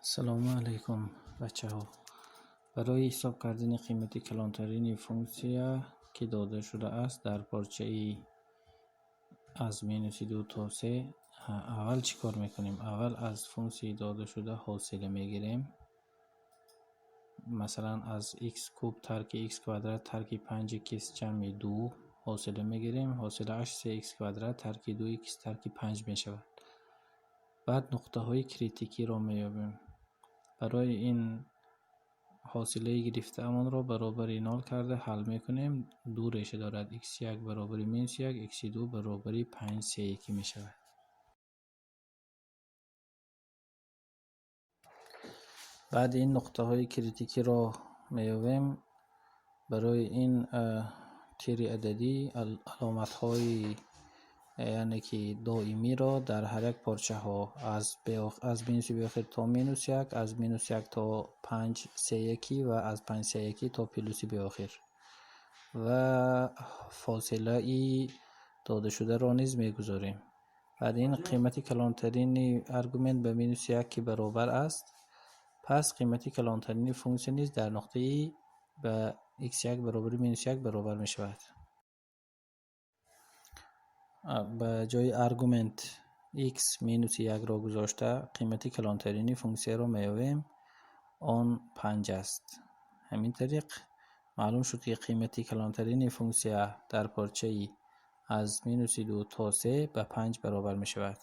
سلام علیکم بچه ها. برای حساب کردن قیمت کلانترین فونکسیا که داده شده است در پارچه ای از مینوس 2 تا 3 اول چی کار میکنیم؟ اول از فونکسی داده شده حاصله میگیریم. مثلا از x کوب ترک x کوادرات ترک 5x جمع 2 حاصله میگیریم. حاصله اش 3x کوادرات ترک 2x ترک 5 میشود. بعد نقطه های کریتیکی را میابیم. برای این حاصله گرفته امان را برابر 0 کرده حل میکنیم. دو ریشه دارد. x1 برابر -1، x2 برابر 5 3 می شود. بعد این نقطه های کریتیکی را میابیم. برای این تیر عددی علامت های یعنی که دائمی را در هر یک پارچه ها از مینوس بیاخر تا -1، از -1 تا 5 3 1 و از 5 3 1 تا پلوس بیاخر و فاصله ای داده شده را نیز میگذاریم. بعد این قیمت کلانترین ارگومنت به -1 که برابر است، پس قیمت کلانترین فونکسیون نیز در نقطه ای به x1 برابر -1 برابر می شود. به جای ارگومنت x -1 را گذاشته قیمت کلانترین فونکسیون را میابیم. آن 5 است. همین طریق معلوم شد که قیمت کلانترین فونکسیا در پارچه ای از -2 تا 3 به 5 برابر می شود.